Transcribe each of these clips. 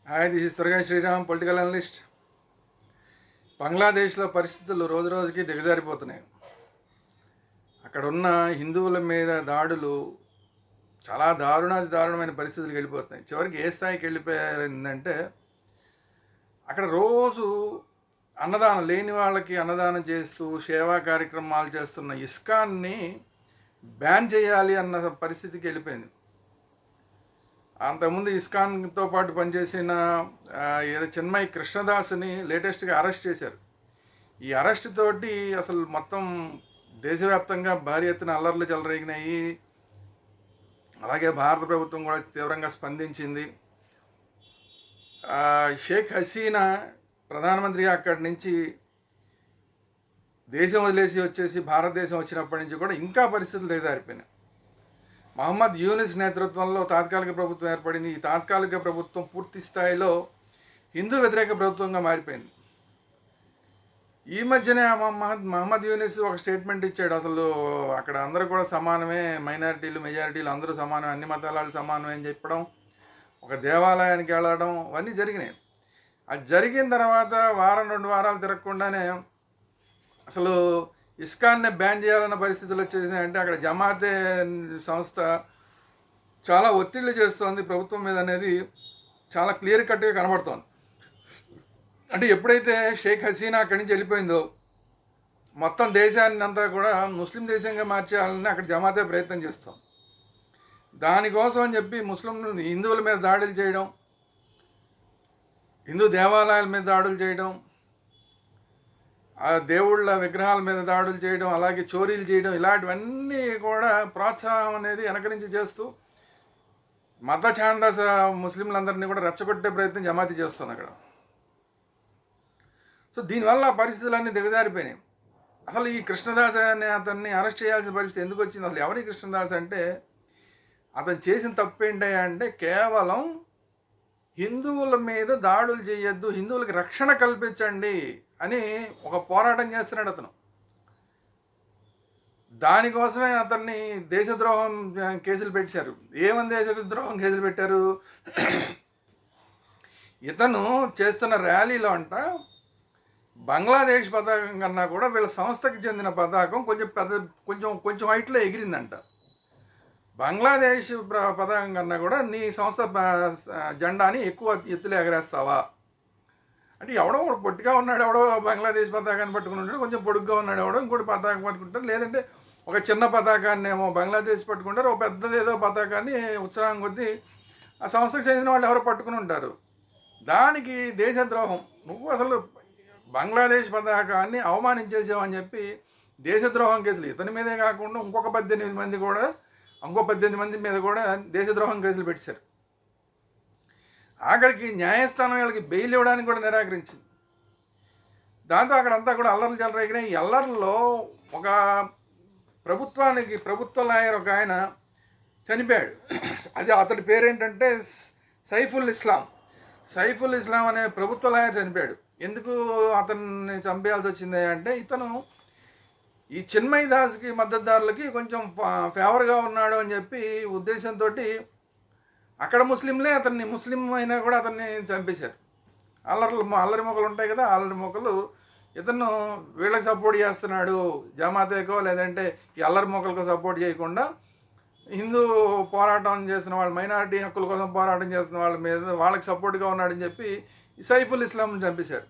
Hi, this is త్వరగా Sriram, political analyst. బంగ్లాదేశ్లో పరిస్థితులు రోజు రోజుకి దిగజారిపోతున్నాయి. అక్కడ ఉన్న హిందువుల మీద దాడులు చాలా దారుణమైన పరిస్థితులకు వెళ్ళిపోతున్నాయి. చివరికి ఏ స్థాయికి వెళ్ళిపోయారంటే అక్కడ రోజు అన్నదానం లేని వాళ్ళకి అన్నదానం చేస్తూ సేవా కార్యక్రమాలు చేస్తున్న ఇస్కాన్ని బ్యాన్ చేయాలి అన్న పరిస్థితికి వెళ్ళిపోయింది. అంతకుముందు ఇస్కాన్తో పాటు పనిచేసిన ఏదో చిన్మయి కృష్ణదాస్ని లేటెస్ట్గా అరెస్ట్ చేశారు. ఈ అరెస్ట్ తోటి అసలు మొత్తం దేశవ్యాప్తంగా భారీ ఎత్తున అల్లర్లు చెలరేగినాయి. అలాగే భారత ప్రభుత్వం కూడా తీవ్రంగా స్పందించింది. షేక్ హసీనా ప్రధానమంత్రిగా అక్కడి నుంచి దేశం వదిలేసి వచ్చేసి భారతదేశం వచ్చినప్పటి నుంచి కూడా ఇంకా పరిస్థితులు దిగజారిపోయినాయి. మహమ్మద్ యూనిస్ నేతృత్వంలో తాత్కాలిక ప్రభుత్వం ఏర్పడింది. ఈ తాత్కాలిక ప్రభుత్వం పూర్తి స్థాయిలో హిందూ వ్యతిరేక ప్రభుత్వంగా మారిపోయింది. ఈ మధ్యనే మహమ్మద్ యూనిస్ ఒక స్టేట్మెంట్ ఇచ్చాడు. అసలు అక్కడ అందరూ కూడా సమానమే, మైనారిటీలు మెజారిటీలు అందరూ సమానమే, అన్ని మతాలు సమానమే అని చెప్పడం, ఒక దేవాలయానికి వెళ్ళడం అవన్నీ జరిగినాయి. అది జరిగిన తర్వాత వారం 2 వారాలు తిరగకుండానే అసలు ఇస్కాన్ని బ్యాన్ చేయాలన్న పరిస్థితులు వచ్చేసినాయంటే అక్కడ జమాతే సంస్థ చాలా ఒత్తిళ్లు చేస్తోంది ప్రభుత్వం మీద అనేది చాలా క్లియర్ కట్గా కనబడుతోంది. అంటే ఎప్పుడైతే షేక్ హసీనా అక్కడి నుంచి వెళ్ళిపోయిందో మొత్తం దేశాన్ని అంతా కూడా ముస్లిం దేశంగా మార్చేయాలని అక్కడ జమాతే ప్రయత్నం చేస్తాం. దానికోసం అని చెప్పి హిందువుల మీద దాడులు చేయడం, హిందూ దేవాలయాల మీద దాడులు చేయడం, ఆ దేవుళ్ళ విగ్రహాల మీద దాడులు చేయడం, అలాగే చోరీలు చేయడం, ఇలాంటివన్నీ కూడా ప్రోత్సాహం అనేది వెనక నుంచి చేస్తూ మత ఛాందస ముస్లింలందరినీ కూడా రెచ్చగొట్టే ప్రయత్నం జమాతి చేస్తుంది అక్కడ. సో దీనివల్ల పరిస్థితులన్నీ దిగజారిపోయినాయి. అసలు ఈ కృష్ణదాస్ అనే అతన్ని అరెస్ట్ చేయాల్సిన పరిస్థితి ఎందుకు వచ్చింది? అసలు ఎవరి కృష్ణదాస్ అంటే అతను చేసిన తప్పు ఏంటంటే కేవలం హిందువుల మీద దాడులు చేయొద్దు, హిందువులకి రక్షణ కల్పించండి అని ఒక పోరాటం చేస్తున్నాడు అతను. దానికోసమే అతన్ని దేశద్రోహం కేసులు పెట్టారు. ఏమని దేశద్రోహం కేసులు పెట్టారు? ఇతను చేస్తున్న ర్యాలీలో అంట బంగ్లాదేశ్ పతాకం కన్నా కూడా వీళ్ళ సంస్థకి చెందిన పతాకం కొంచెం హైట్లో ఎగిరిందంట. బంగ్లాదేశ్ పతాకం కన్నా కూడా నీ సంస్థ జెండాని ఎక్కువ ఎత్తులు ఎగరేస్తావా అంటే ఎవడో పొట్టిగా ఉన్నాడు, ఎవడో బంగ్లాదేశ్ పతాకాన్ని పట్టుకుని ఉంటాడు, కొంచెం పొడుగ్గా ఉన్నాడు ఎవడో ఇంకోటి పతాకం పట్టుకుంటారు, లేదంటే ఒక చిన్న పతాకాన్ని ఏమో బంగ్లాదేశ్ పట్టుకుంటారు, ఒక పెద్దదేదో పతాకాన్ని ఉత్సాహం కొద్దీ ఆ సంస్థకు చెందిన వాళ్ళు ఎవరో పట్టుకుని ఉంటారు. దానికి దేశద్రోహం, నువ్వు అసలు బంగ్లాదేశ్ పతాకాన్ని అవమానించేసావని చెప్పి దేశద్రోహం కేసులు ఇతని మీదే కాకుండా ఇంకో 18 మంది మీద కూడా దేశద్రోహం కేసులు పెట్టారు. ఆఖరికి న్యాయస్థానం వీళ్ళకి బెయిల్ ఇవ్వడానికి కూడా నిరాకరించింది. దాంతో అక్కడంతా కూడా అల్లర్లు చెలరేగినాయి. ఈ అల్లర్లలో ఒక ప్రభుత్వ లాయర్ ఒక ఆయన చనిపోయాడు. అది అతడి పేరేంటంటే సైఫుల్ ఇస్లాం అనే ప్రభుత్వ లాయర్ చనిపోయాడు. ఎందుకు అతన్ని చంపేయాల్సి వచ్చింది అంటే ఇతను ఈ చిన్మయి దాస్కి మద్దతుదారులకి కొంచెం ఫేవర్గా ఉన్నాడు అని చెప్పి ఉద్దేశంతో అక్కడ ముస్లింలే ముస్లిం అయినా కూడా అతన్ని చంపేశారు. అల్లరి మొక్కలు ఉంటాయి కదా, అల్లరి మొక్కలు ఇతను వీళ్ళకి సపోర్ట్ చేస్తున్నాడు, జమాతేకో లేదంటే ఈ అల్లరి మొక్కలకు సపోర్ట్ చేయకుండా హిందూ పోరాటం చేస్తున్న వాళ్ళు, మైనారిటీ హక్కుల కోసం పోరాటం చేస్తున్న వాళ్ళ మీద వాళ్ళకి సపోర్ట్గా ఉన్నాడని చెప్పి ఈ సైఫుల్ ఇస్లాంని చంపేశారు.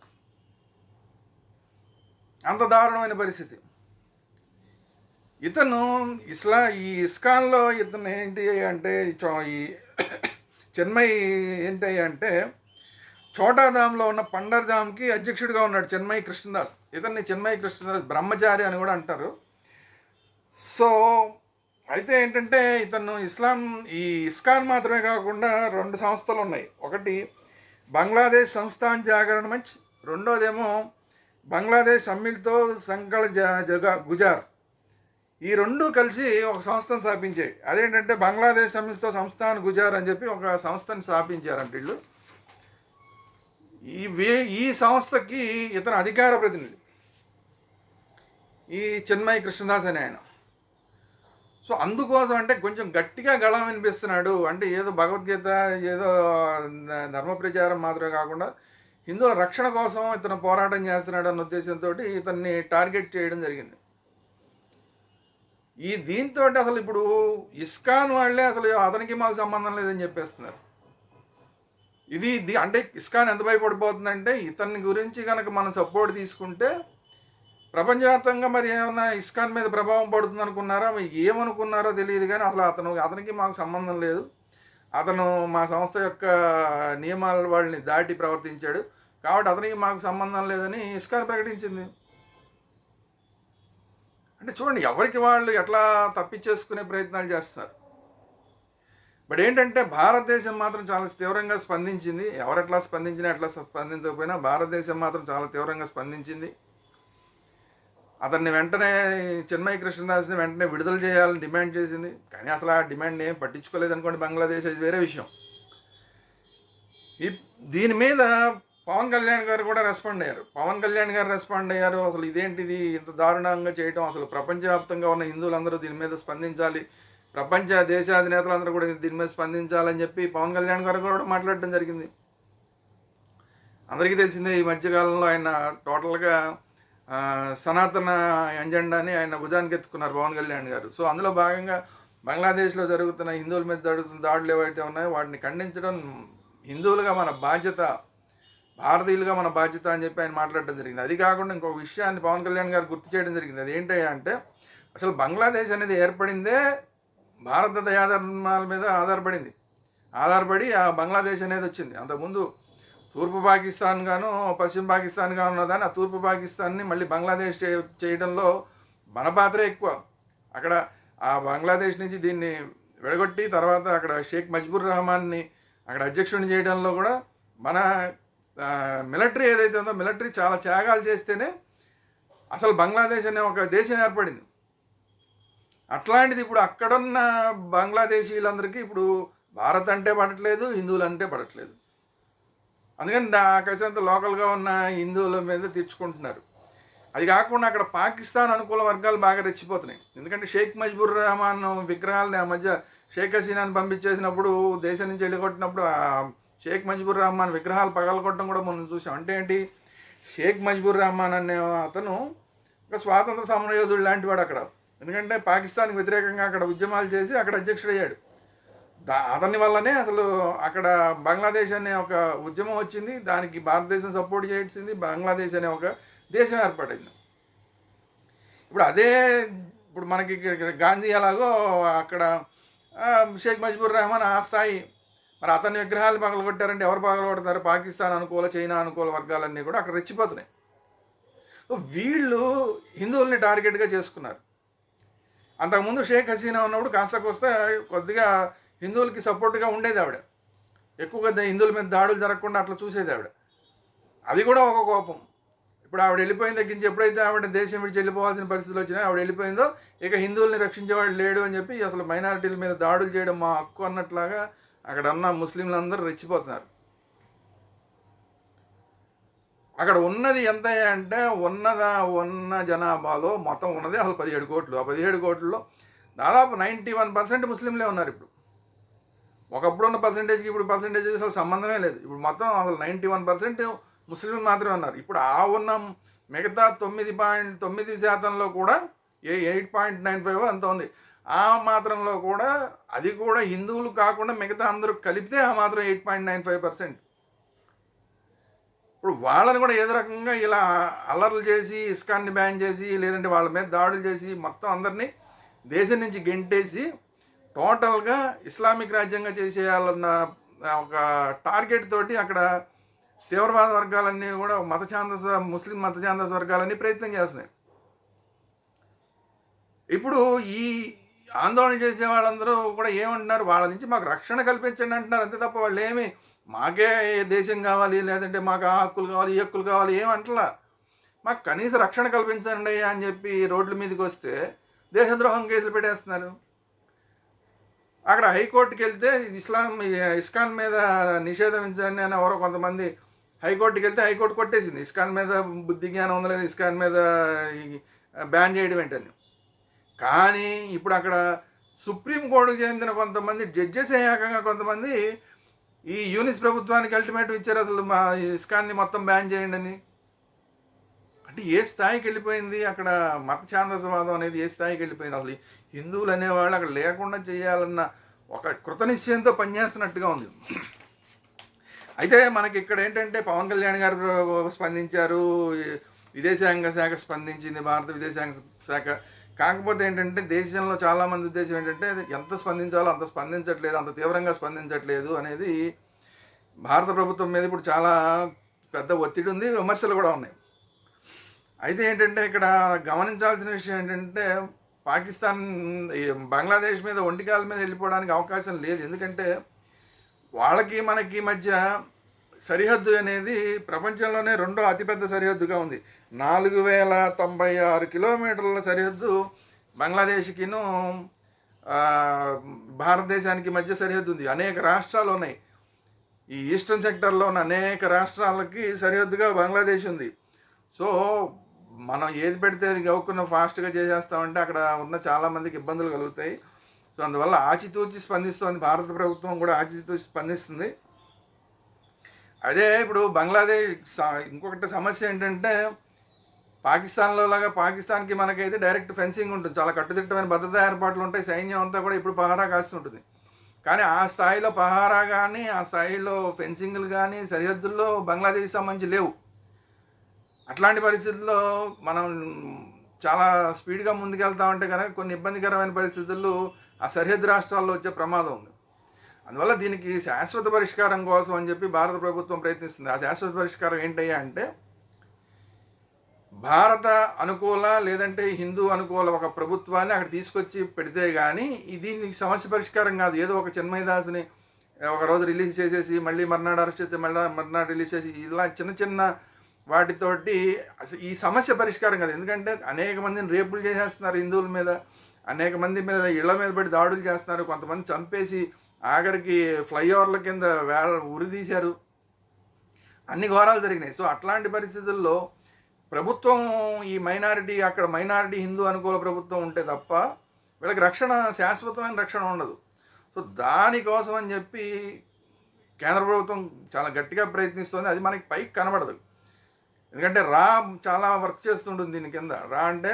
అంత దారుణమైన పరిస్థితి. ఇతను ఈ ఇస్కాన్లో ఇతను ఏంటి అంటే ఈ చిన్మయి ఏంటి అంటే చోటాధామ్లో ఉన్న పండర్ధామ్కి అధ్యక్షుడిగా ఉన్నాడు చిన్మయి కృష్ణదాస్. ఇతన్ని చిన్మయి కృష్ణదాస్ బ్రహ్మచారి అని కూడా అంటారు. సో అయితే ఏంటంటే ఇతను ఈ ఇస్కాన్ మాత్రమే కాకుండా 2 సంస్థలు ఉన్నాయి. ఒకటి బంగ్లాదేశ్ సంస్థాన్ జాగరణ మంచ్, రెండోదేమో బంగ్లాదేశ్ సమ్మిల్తో సంకల్ గుజార్. ఈ 2 కలిసి ఒక సంస్థను స్థాపించాయి. అదేంటంటే బంగ్లాదేశ్ సంస్థాన్ గుజార్ అని చెప్పి ఒక సంస్థను స్థాపించారంట వీళ్ళు. ఈ సంస్థకి ఇతను అధికార ప్రతినిధి, ఈ చిన్మయి కృష్ణదాస్ అనే ఆయన. సో అందుకోసం అంటే కొంచెం గట్టిగా గళం వినిపిస్తున్నాడు. అంటే ఏదో భగవద్గీత, ఏదో ధర్మ ప్రచారం మాత్రమే కాకుండా హిందువుల రక్షణ కోసం ఇతను పోరాటం చేస్తున్నాడు అన్న ఉద్దేశంతో ఇతన్ని టార్గెట్ చేయడం జరిగింది. దీంతో అసలు ఇప్పుడు ఇస్కాన్ వాళ్ళే అసలు అతనికి మాకు సంబంధం లేదని చెప్పేస్తున్నారు. అంటే ఇస్కాన్ ఎంత భయపడిపోతుందంటే ఇతని గురించి కనుక మనం సపోర్ట్ తీసుకుంటే ప్రపంచవ్యాప్తంగా మరి ఏమన్నా ఇస్కాన్ మీద ప్రభావం పడుతుంది అనుకున్నారా, ఏమనుకున్నారో తెలియదు. కానీ అసలు అతనికి మాకు సంబంధం లేదు, అతను మా సంస్థ యొక్క నియమాల వాళ్ళని దాటి ప్రవర్తించాడు కాబట్టి అతనికి మాకు సంబంధం లేదని ఇస్కాన్ ప్రకటించింది. అంటే చూడండి, ఎవరికి వాళ్ళు ఎట్లా తప్పించేసుకునే ప్రయత్నాలు చేస్తున్నారు. బట్ ఏంటంటే భారతదేశం మాత్రం చాలా తీవ్రంగా స్పందించింది. ఎవరెట్లా స్పందించినా ఎట్లా స్పందించకపోయినా భారతదేశం మాత్రం చాలా తీవ్రంగా స్పందించింది. అతన్ని వెంటనే చిన్మయి కృష్ణదాస్ని వెంటనే విడుదల చేయాలని డిమాండ్ చేసింది. కానీ అసలు ఆ డిమాండ్ ఏం పట్టించుకోలేదు అనుకోండి బంగ్లాదేశ్, అది వేరే విషయం. దీని మీద పవన్ కళ్యాణ్ గారు కూడా రెస్పాండ్ అయ్యారు. అసలు ఇదేంటిది ఇంత దారుణంగా చేయటం, అసలు ప్రపంచవ్యాప్తంగా ఉన్న హిందువులందరూ దీని మీద స్పందించాలి, ప్రపంచ దేశాధినేతలందరూ కూడా దీని మీద స్పందించాలని చెప్పి పవన్ కళ్యాణ్ గారు కూడా మాట్లాడటం జరిగింది. అందరికీ తెలిసిందే, ఈ మధ్యకాలంలో ఆయన టోటల్గా సనాతన ఎజెండాని ఆయన భుజానికి ఎత్తుకున్నారు పవన్ కళ్యాణ్ గారు. సో అందులో భాగంగా బంగ్లాదేశ్లో జరుగుతున్న హిందువుల మీద జరుగుతున్న దాడులు ఏవైతే ఉన్నాయో వాటిని ఖండించడం హిందువులుగా మన బాధ్యత, భారతీయులుగా మన బాధ్యత అని చెప్పి ఆయన మాట్లాడడం జరిగింది. అది కాకుండా ఇంకొక విషయాన్ని పవన్ కళ్యాణ్ గారు గుర్తు చేయడం జరిగింది. అది ఏంటంటే అసలు బంగ్లాదేశ్ అనేది ఏర్పడిందే భారత దయాధర్మాల మీద ఆధారపడి ఆ బంగ్లాదేశ్ అనేది వచ్చింది. అంతకుముందు తూర్పు పాకిస్తాన్ గాను పశ్చిమ పాకిస్తాన్గా ఉన్నదాన్ని ఆ తూర్పు పాకిస్తాన్ని మళ్ళీ బంగ్లాదేశ్ చేయడంలో మన పాత్రే ఎక్కువ. అక్కడ ఆ బంగ్లాదేశ్ నుంచి దీన్ని విడగొట్టి తర్వాత అక్కడ షేక్ ముజిబుర్ రెహమాన్ని అక్కడ అధ్యక్షుడిని చేయడంలో కూడా మన మిలిటరీ ఏదైతే ఉందో మిలిటరీ చాలా త్యాగాలు చేస్తేనే అసలు బంగ్లాదేశ్ అనే ఒక దేశం ఏర్పడింది. అట్లాంటిది ఇప్పుడు అక్కడున్న బంగ్లాదేశీలందరికీ ఇప్పుడు భారత్ అంటే పడట్లేదు, హిందువులు అంటే పడట్లేదు. అందుకని కసంత లోకల్గా ఉన్న హిందువుల మీద తీర్చుకుంటున్నారు. అది కాకుండా అక్కడ పాకిస్తాన్ అనుకూల వర్గాలు బాగా రెచ్చిపోతున్నాయి. ఎందుకంటే షేక్ ముజిబుర్ రెహమాన్ విగ్రహాలని ఆ మధ్య షేక్ హసీనాని పంపించేసినప్పుడు దేశం నుంచి వెళ్ళగొట్టినప్పుడు షేక్ ముజిబుర్ రెహమాన్ విగ్రహాలు పగలగొట్టడం కూడా మనం చూసాం. అంటే ఏంటి, షేక్ ముజిబుర్ రెహమాన్ అనే అతను ఒక స్వాతంత్ర సమరయోధుడు లాంటి వాడు అక్కడ. ఎందుకంటే పాకిస్తాన్కి వ్యతిరేకంగా అక్కడ ఉద్యమాలు చేసి అక్కడ అధ్యక్షుడయ్యాడు. అతని వల్లనే అసలు అక్కడ బంగ్లాదేశ్ అనే ఒక ఉద్యమం వచ్చింది, దానికి భారతదేశం సపోర్ట్ చేసింది, బంగ్లాదేశ్ అనే ఒక దేశం ఏర్పడింది. ఇప్పుడు మనకి గాంధీ ఎలాగో అక్కడ షేక్ ముజిబుర్ రెహమాన్ ఆ స్థాయి. మరి అతని విగ్రహాలు పగలగొట్టారంటే ఎవరు పగలగొడతారు? పాకిస్తాన్ అనుకూల, చైనా అనుకూల వర్గాలన్నీ కూడా అక్కడ రెచ్చిపోతున్నాయి. వీళ్ళు హిందువుల్ని టార్గెట్గా చేసుకున్నారు. అంతకుముందు షేక్ హసీనా ఉన్నప్పుడు కాస్త కోస్త కొద్దిగా హిందువులకి సపోర్ట్గా ఉండేది ఆవిడ, ఎక్కువగా హిందువుల మీద దాడులు జరగకుండా అట్లా చూసేది ఆవిడ. అది కూడా ఒక కోపం. ఇప్పుడు ఆవిడ వెళ్ళిపోయిన దగ్గర నుంచి ఎప్పుడైతే ఆవిడ దేశం విడిచి వెళ్ళిపోవాల్సిన పరిస్థితులు వచ్చినాయో ఆవిడ వెళ్ళిపోయిందో ఇక హిందువుల్ని రక్షించేవాడు లేడు అని చెప్పి అసలు మైనారిటీల మీద దాడులు చేయడం మా హక్కు అన్నట్లాగా అక్కడ ఉన్న ముస్లింలందరూ రెచ్చిపోతున్నారు. అక్కడ ఉన్నది ఎంత అంటే ఉన్న జనాభాలో మొత్తం ఉన్నది అసలు 17 కోట్లు. ఆ 17 కోట్లలో దాదాపు 91% ముస్లింలే ఉన్నారు. ఇప్పుడు ఒకప్పుడు ఉన్న పర్సంటేజ్కి ఇప్పుడు పర్సంటేజ్ అసలు సంబంధమే లేదు. ఇప్పుడు మొత్తం అసలు 91% ముస్లింలు మాత్రమే ఉన్నారు. ఇప్పుడు ఉన్న మిగతా 9.9% కూడా 8.95 అంత ఉంది. ఆ మాత్రంలో కూడా అది కూడా హిందువులు కాకుండా మిగతా అందరూ కలిపితే ఆ మాత్రం 8.95%. ఇప్పుడు వాళ్ళని కూడా ఏదో రకంగా ఇలా అల్లర్లు చేసి ఇస్కాన్ని బ్యాన్ చేసి లేదంటే వాళ్ళ మీద దాడులు చేసి మొత్తం అందరినీ దేశం నుంచి గెంటేసి టోటల్గా ఇస్లామిక్ రాజ్యంగా చేసేయాలన్న ఒక టార్గెట్ తోటి అక్కడ తీవ్రవాద వర్గాలన్నీ కూడా ముస్లిం మత ఛాందస వర్గాలన్నీ ప్రయత్నం చేస్తున్నాయి. ఇప్పుడు ఈ ఆందోళన చేసే వాళ్ళందరూ కూడా ఏమంటున్నారు, వాళ్ళ నుంచి మాకు రక్షణ కల్పించండి అంటున్నారు. అంతే తప్ప వాళ్ళు ఏమి మాకే దేశం కావాలి లేదంటే మాకు ఆ హక్కులు కావాలి ఈ హక్కులు కావాలి ఏమంటలా, మాకు కనీస రక్షణ కల్పించండి అని చెప్పి రోడ్ల మీదకి వస్తే దేశద్రోహం కేసులు పెట్టేస్తున్నారు. అక్కడ హైకోర్టుకి వెళ్తే ఇస్కాన్ మీద నిషేధం విధించండి అని ఎవరో కొంతమంది హైకోర్టుకి వెళ్తే హైకోర్టు కొట్టేసింది. ఇస్కాన్ మీద బుద్ధి జ్ఞానం ఉందా లేదా, ఇస్కాన్ మీద బ్యాన్ చేయడం ఏంటని. కానీ ఇప్పుడు అక్కడ సుప్రీంకోర్టుకు చెందిన కొంతమంది జడ్జెస్ ఏకంగా కొంతమంది ఈ యూనిస్ ప్రభుత్వానికి అల్టిమేటం ఇచ్చారు, అసలు మా ఇస్కాన్ని మొత్తం బ్యాన్ చేయండి అని. అంటే ఏ స్థాయికి వెళ్ళిపోయింది అక్కడ మత ఛాందసవాదం అనేది, ఏ స్థాయికి వెళ్ళిపోయింది. అసలు హిందువులు అనేవాళ్ళు అక్కడ లేకుండా చేయాలన్న ఒక కృతనిశ్చయంతో పనిచేస్తున్నట్టుగా ఉంది. అయితే మనకి ఇక్కడ ఏంటంటే పవన్ కళ్యాణ్ గారు స్పందించారు, విదేశాంగ శాఖ స్పందించింది, భారత విదేశాంగ శాఖ. కాకపోతే ఏంటంటే దేశంలో చాలామంది ఉద్దేశం ఏంటంటే ఎంత స్పందించాలో అంత స్పందించట్లేదు, అంత తీవ్రంగా స్పందించట్లేదు అనేది. భారత ప్రభుత్వం మీద ఇప్పుడు చాలా పెద్ద ఒత్తిడి ఉంది, విమర్శలు కూడా ఉన్నాయి. అయితే ఏంటంటే ఇక్కడ గమనించాల్సిన విషయం ఏంటంటే పాకిస్తాన్ బంగ్లాదేశ్ మీద ఒంటికాల మీద వెళ్ళిపోవడానికి అవకాశం లేదు. ఎందుకంటే వాళ్ళకి మనకి మధ్య సరిహద్దు అనేది ప్రపంచంలోనే రెండో అతిపెద్ద సరిహద్దుగా ఉంది. 4096 కిలోమీటర్ల సరిహద్దు బంగ్లాదేశ్కిను భారతదేశానికి మధ్య సరిహద్దు ఉంది. అనేక రాష్ట్రాలు ఉన్నాయి. ఈ ఈస్టర్న్ సెక్టర్లో ఉన్న అనేక రాష్ట్రాలకి సరిహద్దుగా బంగ్లాదేశ్ ఉంది. సో మనం ఏది పెడితే అది గవ్వుకున్న ఫాస్ట్గా చేసేస్తామంటే అక్కడ ఉన్న చాలామందికి ఇబ్బందులు కలుగుతాయి. సో అందువల్ల ఆచితూచి స్పందిస్తుంది, భారత ప్రభుత్వం కూడా ఆచితూచి స్పందిస్తుంది. అదే ఇప్పుడు బంగ్లాదేశ్ ఇంకొకటి సమస్య ఏంటంటే పాకిస్తాన్లో లాగా పాకిస్తాన్కి మనకైతే డైరెక్ట్ ఫెన్సింగ్ ఉంటుంది, చాలా కట్టుదిట్టమైన భద్రతా ఏర్పాట్లు ఉంటాయి, సైన్యం అంతా కూడా ఇప్పుడు పహారా కాస్తుంటుంది. కానీ ఆ స్థాయిలో పహారా కానీ ఆ స్థాయిలో ఫెన్సింగ్లు కానీ సరిహద్దుల్లో బంగ్లాదేశ్ సంబంధించి లేవు. అట్లాంటి పరిస్థితుల్లో మనం చాలా స్పీడ్గా ముందుకెళ్తామంటే కనుక కొన్ని ఇబ్బందికరమైన పరిస్థితుల్లో ఆ సరిహద్దు రాష్ట్రాల్లో వచ్చే ప్రమాదం ఉంది. అందువల్ల దీనికి శాశ్వత పరిష్కారం కోసం అని చెప్పి భారత ప్రభుత్వం ప్రయత్నిస్తుంది. ఆ శాశ్వత పరిష్కారం ఏంటయ్యా అంటే భారత అనుకూల లేదంటే హిందూ అనుకూల ఒక ప్రభుత్వాన్ని అక్కడ తీసుకొచ్చి పెడితే కానీ దీనికి సమస్య పరిష్కారం కాదు. ఏదో ఒక చిన్మయదాస్ని ఒకరోజు రిలీజ్ చేసేసి మళ్ళీ మర్నాడు అరెస్ట్ చేస్తే మళ్ళీ మర్నాడు రిలీజ్ చేసి ఇలా చిన్న చిన్న వాటితోటి ఈ సమస్య పరిష్కారం కాదు. ఎందుకంటే అనేక మందిని రేపులు చేసేస్తున్నారు హిందువుల మీద, అనేక మంది మీద ఇళ్ల మీద పడి దాడులు చేస్తున్నారు, కొంతమంది చంపేసి ఆఖరికి ఫ్లైఓవర్ల కింద ఉరి తీశారు, అన్ని ఘోరాలు జరిగినాయి. సో అట్లాంటి పరిస్థితుల్లో ప్రభుత్వం ఈ మైనారిటీ అక్కడ మైనారిటీ హిందూ అనుకూల ప్రభుత్వం ఉంటే తప్ప వీళ్ళకి రక్షణ, శాశ్వతమైన రక్షణ ఉండదు. సో దానికోసం అని చెప్పి కేంద్ర ప్రభుత్వం చాలా గట్టిగా ప్రయత్నిస్తుంది. అది మనకి పైకి కనబడదు. ఎందుకంటే రా చాలా వర్క్ చేస్తుంటుంది దీని కింద. రా అంటే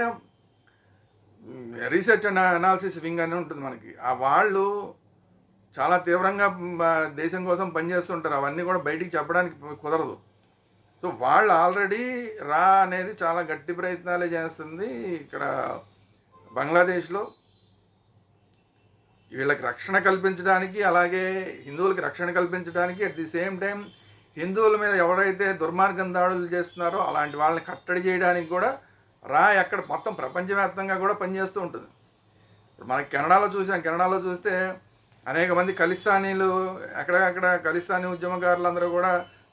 రీసెర్చ్ అండ్ అనాలిసిస్ వింగ్ అని ఉంటుంది మనకి. ఆ వాళ్ళు చాలా తీవ్రంగా దేశం కోసం పనిచేస్తుంటారు. అవన్నీ కూడా బయటికి చెప్పడానికి కుదరదు. సో వాళ్ళు ఆల్రెడీ రా అనేది చాలా గట్టి ప్రయత్నాలే చేస్తుంది ఇక్కడ బంగ్లాదేశ్లో వీళ్ళకి రక్షణ కల్పించడానికి, అలాగే హిందువులకి రక్షణ కల్పించడానికి, అట్ ది సేమ్ టైం హిందువుల మీద ఎవరైతే దుర్మార్గం దాడులు చేస్తున్నారో అలాంటి వాళ్ళని కట్టడి చేయడానికి కూడా రా ఎక్కడ మొత్తం ప్రపంచవ్యాప్తంగా కూడా పనిచేస్తూ ఉంటుంది. ఇప్పుడు మనకి కెనడాలో చూస్తే అనేక మంది ఖలిస్తానీలు ఎక్కడెక్కడ ఖలిస్తానీ ఉద్యమకారులందరూ కూడా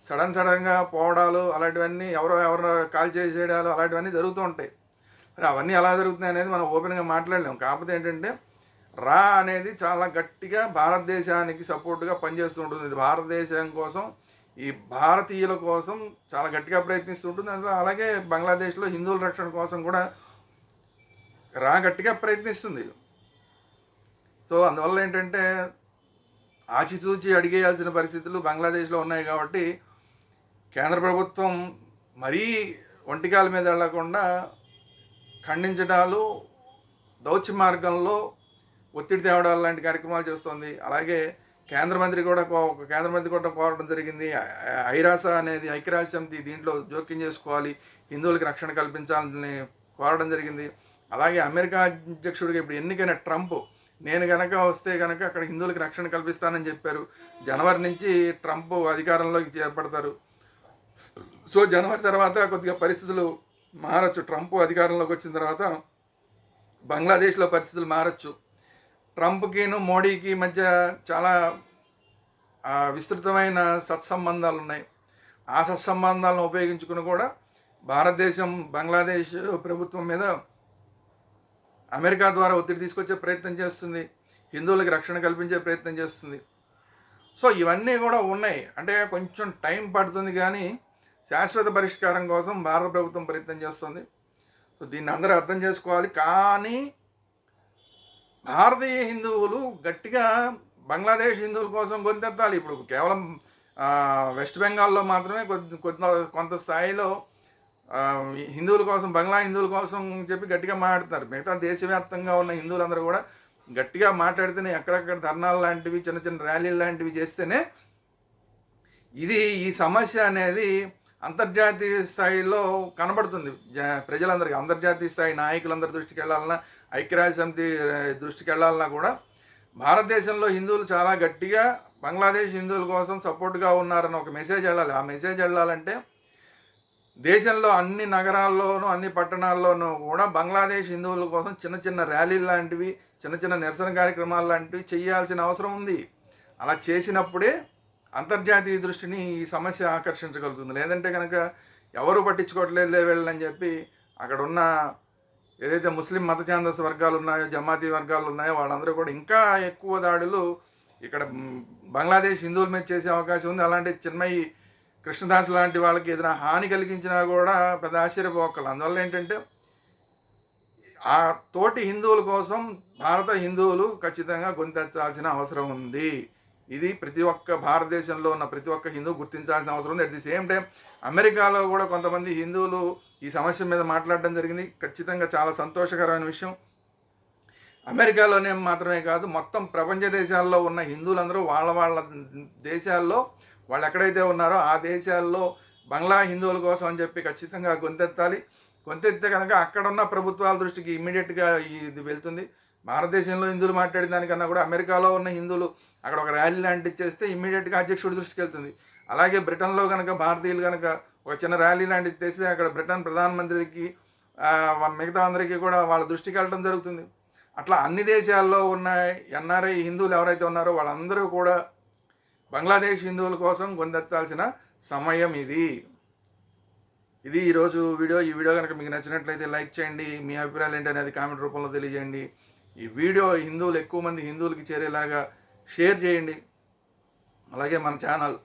సడన్గా పోవడాలు అలాంటివన్నీ ఎవరో కాల్ చేసేయడాలు అలాంటివన్నీ జరుగుతూ ఉంటాయి. మరి అవన్నీ ఎలా జరుగుతున్నాయి అనేది మనం ఓపెన్గా మాట్లాడలేము. కాకపోతే ఏంటంటే రా అనేది చాలా గట్టిగా భారతదేశానికి సపోర్ట్గా పనిచేస్తూ ఉంటుంది. ఇది భారతదేశం కోసం, ఈ భారతీయుల కోసం చాలా గట్టిగా ప్రయత్నిస్తుంటుంది. అలాగే బంగ్లాదేశ్లో హిందువుల రక్షణ కోసం కూడా రా గట్టిగా ప్రయత్నిస్తుంది. సో అందువల్ల ఏంటంటే ఆచితూచి అడిగేయాల్సిన పరిస్థితులు బంగ్లాదేశ్లో ఉన్నాయి. కాబట్టి కేంద్ర ప్రభుత్వం మరీ ఒంటికాల మీద వెళ్లకుండా ఖండించడాలు, దౌత్య మార్గంలో ఒత్తిడి తేవడాలు లాంటి కార్యక్రమాలు చేస్తుంది. అలాగే కేంద్ర మంత్రి కూడా కోరడం జరిగింది. ఐరాస అనేది ఐక్యరాజ్యసమితి దీంట్లో జోక్యం చేసుకోవాలి, హిందువులకి రక్షణ కల్పించాలని కోరడం జరిగింది. అలాగే అమెరికా అధ్యక్షుడిగా ఇప్పుడు ఎన్నికైన ట్రంప్ నేను కనుక వస్తే కనుక అక్కడ హిందువులకి రక్షణ కల్పిస్తానని చెప్పారు. జనవరి నుంచి ట్రంప్ అధికారంలోకి చేపడతారు. సో జనవరి తర్వాత కొద్దిగా పరిస్థితులు మారచ్చు. ట్రంప్ అధికారంలోకి వచ్చిన తర్వాత బంగ్లాదేశ్లో పరిస్థితులు మారచ్చు. ట్రంప్కిను మోడీకి మధ్య చాలా విస్తృతమైన సత్సంబంధాలు ఉన్నాయి. ఆ సత్సంబంధాలను ఉపయోగించుకుని కూడా భారతదేశం బంగ్లాదేశ్ ప్రభుత్వం మీద అమెరికా ద్వారా ఒత్తిడి తీసుకొచ్చే ప్రయత్నం చేస్తుంది, హిందువులకి రక్షణ కల్పించే ప్రయత్నం చేస్తుంది. సో ఇవన్నీ కూడా ఉన్నాయి. అంటే కొంచెం టైం పడుతుంది కానీ శాశ్వత పరిష్కారం కోసం భారత ప్రభుత్వం ప్రయత్నం చేస్తుంది. సో దీన్ని అందరూ అర్థం చేసుకోవాలి. కానీ భారతీయ హిందువులు గట్టిగా బంగ్లాదేశ్ హిందువుల కోసం గొంతెత్తాలి. ఇప్పుడు కేవలం వెస్ట్ బెంగాల్లో మాత్రమే కొంత స్థాయిలో హిందువుల కోసం, బంగ్లా హిందువుల కోసం చెప్పి గట్టిగా మాట్లాడుతున్నారు. మిగతా దేశవ్యాప్తంగా ఉన్న హిందువులందరూ కూడా గట్టిగా మాట్లాడితేనే, ఎక్కడెక్కడ ధర్నాలు లాంటివి, చిన్న చిన్న ర్యాలీలు లాంటివి చేస్తేనే ఈ సమస్య అనేది అంతర్జాతీయ స్థాయిలో కనబడుతుంది. ప్రజలందరికీ, అంతర్జాతీయ స్థాయి నాయకులందరి దృష్టికి వెళ్ళాలన్నా, ఐక్యరాజ్య సమితి దృష్టికి వెళ్ళాలన్నా కూడా భారతదేశంలో హిందువులు చాలా గట్టిగా బంగ్లాదేశ్ హిందువుల కోసం సపోర్ట్గా ఉన్నారని ఒక మెసేజ్ వెళ్ళాలి. ఆ మెసేజ్ వెళ్ళాలంటే దేశంలో అన్ని నగరాల్లోనూ, అన్ని పట్టణాల్లోనూ కూడా బంగ్లాదేశ్ హిందువుల కోసం చిన్న చిన్న ర్యాలీలు లాంటివి, చిన్న చిన్న నిరసన కార్యక్రమాలు లాంటివి చేయాల్సిన అవసరం ఉంది. అలా చేసినప్పుడే అంతర్జాతీయ దృష్టిని ఈ సమస్య ఆకర్షించగలుగుతుంది. లేదంటే కనుక ఎవరు పట్టించుకోవట్లేదులే వీళ్ళని చెప్పి అక్కడ ఉన్న ఏదైతే ముస్లిం మత ఛాందస వర్గాలు ఉన్నాయో, జమాతీ వర్గాలు ఉన్నాయో, వాళ్ళందరూ కూడా ఇంకా ఎక్కువ దాడులు ఇక్కడ బంగ్లాదేశ్ హిందువుల మీద చేసే అవకాశం ఉంది. అలాంటి చిన్మయి కృష్ణదాస్ లాంటి వాళ్ళకి ఏదైనా హాని కలిగించినా కూడా పెద్ద ఆశ్చర్యపోకలు. అందువల్ల ఏంటంటే ఆ తోటి హిందువుల కోసం భారత హిందువులు ఖచ్చితంగా గొంతెత్తాల్సిన అవసరం ఉంది. ఇది ప్రతి ఒక్క భారతదేశంలో ఉన్న ప్రతి ఒక్క హిందువు గుర్తించాల్సిన అవసరం ఉంది. అట్ ది సేమ్ టైం అమెరికాలో కూడా కొంతమంది హిందువులు ఈ సమస్య మీద మాట్లాడడం జరిగింది. ఖచ్చితంగా చాలా సంతోషకరమైన విషయం. అమెరికాలోనే మాత్రమే కాదు, మొత్తం ప్రపంచ దేశాల్లో ఉన్న హిందువులందరూ వాళ్ళ దేశాల్లో వాళ్ళు ఎక్కడైతే ఉన్నారో ఆ దేశాల్లో బంగ్లా హిందువుల కోసం అని చెప్పి ఖచ్చితంగా గొంతెత్తాలి. గొంతెత్తే కనుక అక్కడ ఉన్న ప్రభుత్వాల దృష్టికి ఇమ్మీడియట్గా ఇది వెళ్తుంది. భారతదేశంలో హిందువులు మాట్లాడే దానికన్నా కూడా అమెరికాలో ఉన్న హిందువులు అక్కడ ఒక ర్యాలీ లాంటివి చేస్తే ఇమ్మీడియట్గా అధ్యక్షుడి దృష్టికి వెళ్తుంది. అలాగే బ్రిటన్లో కనుక భారతీయులు కనుక ఒక చిన్న ర్యాలీ లాంటిది చేస్తే అక్కడ బ్రిటన్ ప్రధానమంత్రికి, మిగతా అందరికీ కూడా వాళ్ళ దృష్టికి వెళ్ళడం జరుగుతుంది. అట్లా అన్ని దేశాల్లో ఉన్న ఎన్ఆర్ఐ హిందువులు ఎవరైతే ఉన్నారో వాళ్ళందరూ కూడా బంగ్లాదేశ్ హిందువుల కోసం గొంతెత్తాల్సిన సమయం ఇది ఈరోజు వీడియో. ఈ వీడియో కనుక మీకు నచ్చినట్లయితే లైక్ చేయండి. మీ అభిప్రాయాలు ఏంటి అనేది కామెంట్ రూపంలో తెలియజేయండి. ఈ వీడియో ఎక్కువ మంది హిందువులకి చేరేలాగా షేర్ చేయండి. అలాగే మన ఛానల్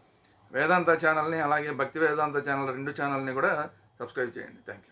వేదాంత ఛానల్ని, అలాగే భక్తి వేదాంత ఛానల్, 2 ఛానల్ని కూడా సబ్స్క్రైబ్ చేయండి. Thank you.